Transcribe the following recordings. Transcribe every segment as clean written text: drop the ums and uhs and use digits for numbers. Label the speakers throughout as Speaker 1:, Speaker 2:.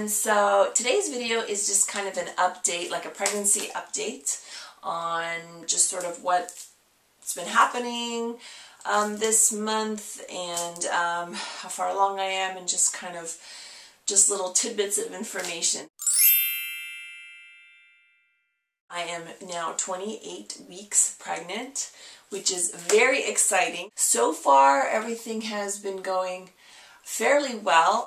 Speaker 1: And so today's video is just kind of an update, like a pregnancy update on just sort of what's been happening this month and how far along I am, and just kind of just little tidbits of information. I am now 28 weeks pregnant, which is very exciting. So far, everything has been going fairly well.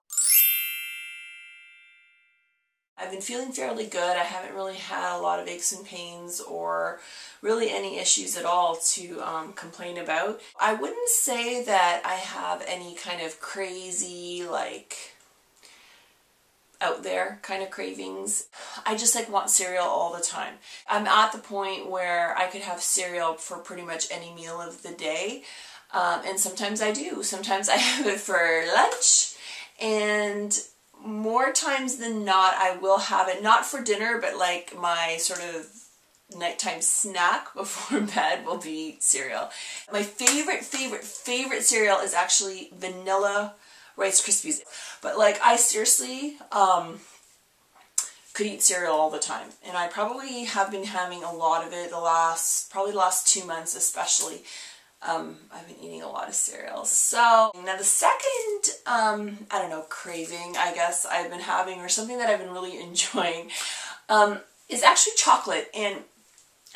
Speaker 1: I've been feeling fairly good. I haven't really had a lot of aches and pains or really any issues at all to complain about. I wouldn't say that I have any kind of crazy, like, out there kind of cravings. I just want cereal all the time. I'm at the point where I could have cereal for pretty much any meal of the day, and sometimes I do. Sometimes I have it for lunch, and more times than not I will have it not for dinner, but like my sort of nighttime snack before bed will be cereal. My favorite cereal is actually vanilla Rice Krispies. But like, I seriously could eat cereal all the time, and I probably have been having a lot of it probably the last 2 months especially. I've been eating a lot of cereal. So now the second I don't know, craving I guess I've been having, or something that I've been really enjoying, is actually chocolate. And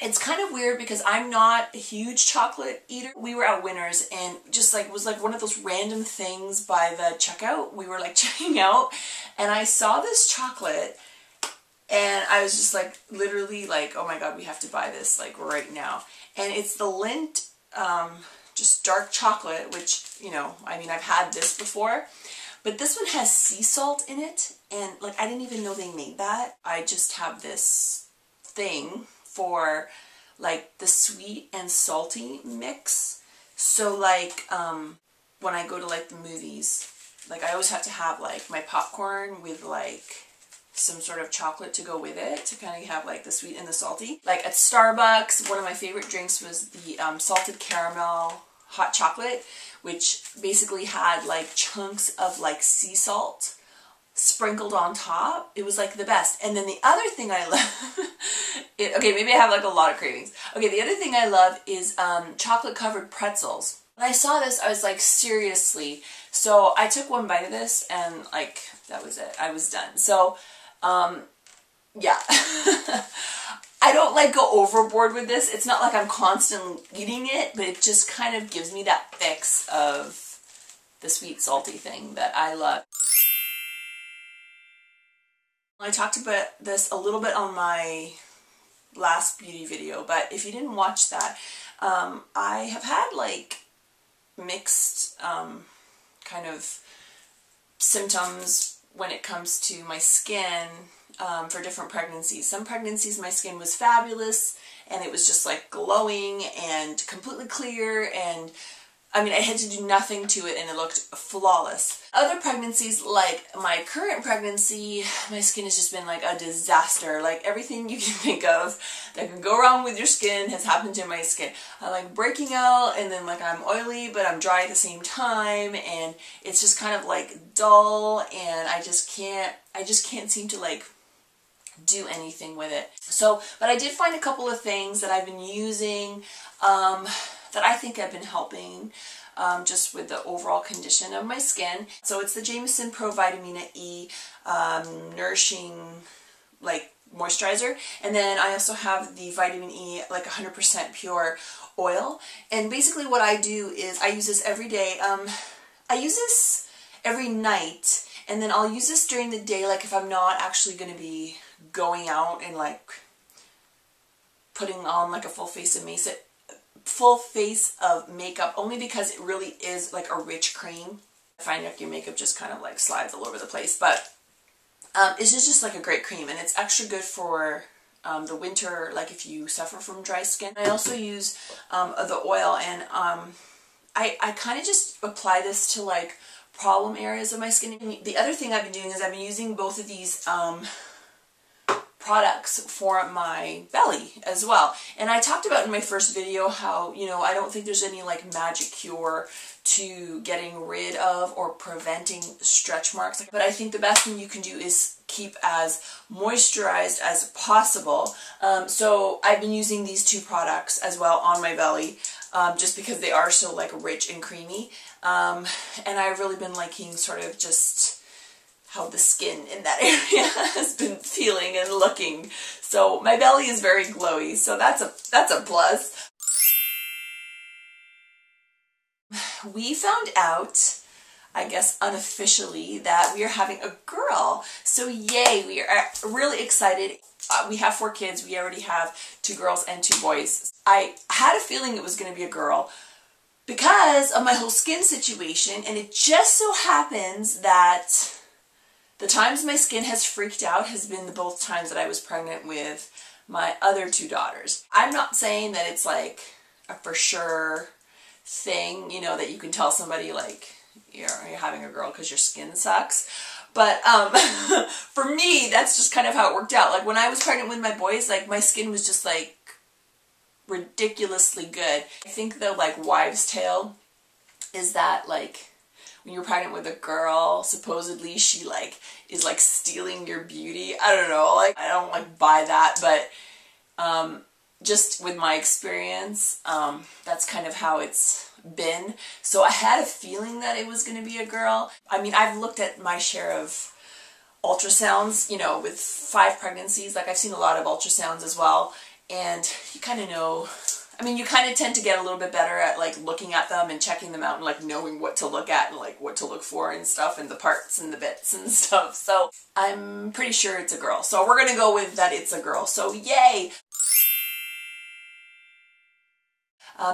Speaker 1: it's kind of weird because I'm not a huge chocolate eater. We were at Winners, and just like, it was like one of those random things by the checkout. We were like checking out, and I saw this chocolate, and I was just like, literally like, oh my god, we have to buy this like right now. And it's the Lindt just dark chocolate, which, you know, I mean, I've had this before, but this one has sea salt in it, and like, I didn't even know they made that. I just have this thing for like the sweet and salty mix. So like when I go to like the movies, like I always have to have like my popcorn with like some sort of chocolate to go with it, to kind of have like the sweet and the salty. Like at Starbucks, one of my favorite drinks was the salted caramel hot chocolate, which basically had like chunks of like sea salt sprinkled on top. It was like the best. And then the other thing I love, okay, maybe I have like a lot of cravings. Okay, the other thing I love is chocolate covered pretzels. When I saw this, I was like, seriously. So I took one bite of this, and like, that was it. I was done. So yeah. I don't like go overboard with this. It's not like I'm constantly eating it, but it just kind of gives me that fix of the sweet salty thing that I love. I talked about this a little bit on my last beauty video, but if you didn't watch that, I have had like mixed kind of symptoms when it comes to my skin for different pregnancies. Some pregnancies my skin was fabulous, and it was just like glowing and completely clear, and I mean, I had to do nothing to it and it looked flawless. Other pregnancies, like my current pregnancy, my skin has just been like a disaster. Like, everything you can think of that can go wrong with your skin has happened to my skin. I'm like breaking out, and then like I'm oily but I'm dry at the same time, and it's just kind of like dull, and I just can't seem to like do anything with it. So, but I did find a couple of things that I've been using that I think have been helping just with the overall condition of my skin. So it's the Jameson Pro Vitamina E Nourishing like moisturizer, and then I also have the Vitamin E like 100% pure oil. And basically what I do is I use this every day. I use this every night, and then I'll use this during the day, like if I'm not actually going to be going out and like putting on like a full face of makeup, only because it really is like a rich cream. I find like your makeup just kind of like slides all over the place, but it's just like a great cream, and it's extra good for the winter, like if you suffer from dry skin. I also use the oil, and I kind of just apply this to like problem areas of my skin. The other thing I've been doing is I've been using both of these products for my belly as well. And I talked about in my first video how, you know, I don't think there's any like magic cure to getting rid of or preventing stretch marks. But I think the best thing you can do is keep as moisturized as possible. So I've been using these two products as well on my belly, just because they are so like rich and creamy. And I've really been liking sort of just how the skin in that area has been feeling and looking. So my belly is very glowy, so that's a plus. We found out, I guess unofficially, that we are having a girl. So yay, we are really excited. We have 4 kids. We already have 2 girls and 2 boys. I had a feeling it was going to be a girl because of my whole skin situation, and it just so happens that the times my skin has freaked out has been the both times that I was pregnant with my other 2 daughters. I'm not saying that it's like a for sure thing, you know, that you can tell somebody like you're having a girl because your skin sucks. But for me, that's just kind of how it worked out. Like when I was pregnant with my boys, like my skin was just like ridiculously good. I think the like wives' tale is that like when you're pregnant with a girl, supposedly she like is like stealing your beauty. I don't know, like I don't like buy that, but just with my experience, that's kind of how it's been. So I had a feeling that it was going to be a girl. I mean, I've looked at my share of ultrasounds, you know, with 5 pregnancies. Like I've seen a lot of ultrasounds as well, and you kind of know, I mean, you kind of tend to get a little bit better at like looking at them and checking them out and like knowing what to look at and like what to look for and stuff and the parts and the bits and stuff. So I'm pretty sure it's a girl. So we're going to go with that it's a girl. So yay!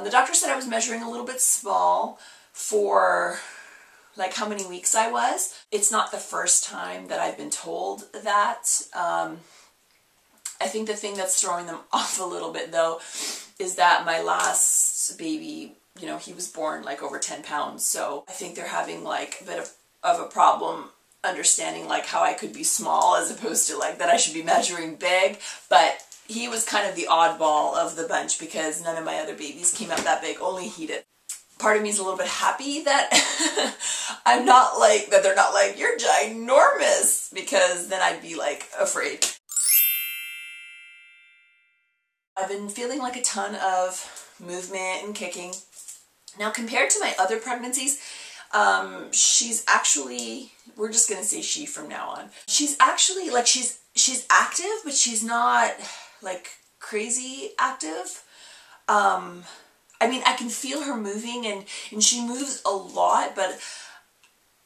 Speaker 1: The doctor said I was measuring a little bit small for like how many weeks I was. It's not the first time that I've been told that. I think the thing that's throwing them off a little bit though is that my last baby, you know, he was born like over 10 pounds. So I think they're having like a bit of a problem understanding like how I could be small as opposed to like that I should be measuring big. But he was kind of the oddball of the bunch because none of my other babies came out that big, only he did. Part of me is a little bit happy that I'm not like, that they're not like, you're ginormous, because then I'd be like afraid. I've been feeling like a ton of movement and kicking. Now compared to my other pregnancies, she's actually, we're just going to say she from now on. She's actually like, she's active, but she's not like crazy active. I mean, I can feel her moving and she moves a lot, but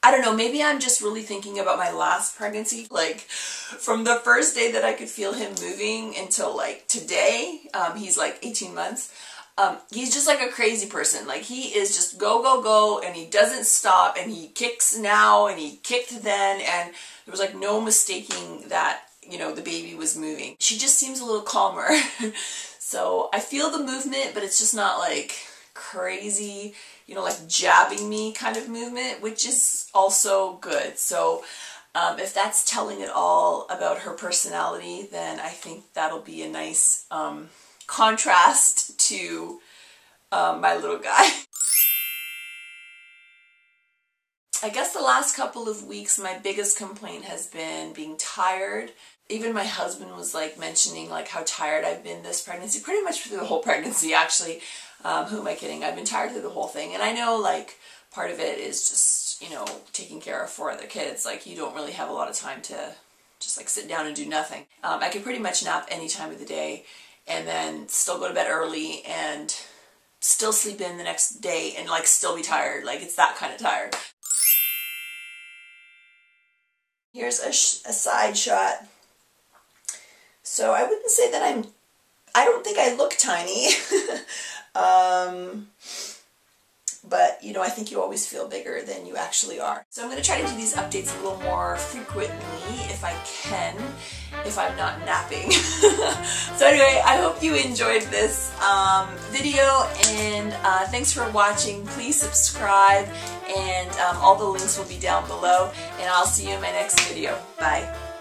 Speaker 1: I don't know, maybe I'm just really thinking about my last pregnancy. Like from the first day that I could feel him moving until like today, he's like 18 months. He's just like a crazy person. Like he is just go, go, go, and he doesn't stop, and he kicks now and he kicked then, and there was like no mistaking that, you know, the baby was moving. She just seems a little calmer. So I feel the movement, but it's just not like crazy, you know, like jabbing me kind of movement, which is also good. So if that's telling it all about her personality, then I think that'll be a nice contrast to my little guy. I guess the last couple of weeks my biggest complaint has been being tired. Even my husband was like mentioning like how tired I've been this pregnancy, pretty much through the whole pregnancy actually. Who am I kidding? I've been tired through the whole thing, and I know like part of it is just, you know, taking care of 4 other kids. Like you don't really have a lot of time to just like sit down and do nothing. I can pretty much nap any time of the day and then still go to bed early and still sleep in the next day and like still be tired. Like it's that kind of tired. Here's a side shot. So I wouldn't say that I don't think I look tiny. But, you know, I think you always feel bigger than you actually are. So I'm going to try to do these updates a little more frequently if I can, if I'm not napping. So anyway, I hope you enjoyed this video, and thanks for watching. Please subscribe, and all the links will be down below, and I'll see you in my next video. Bye.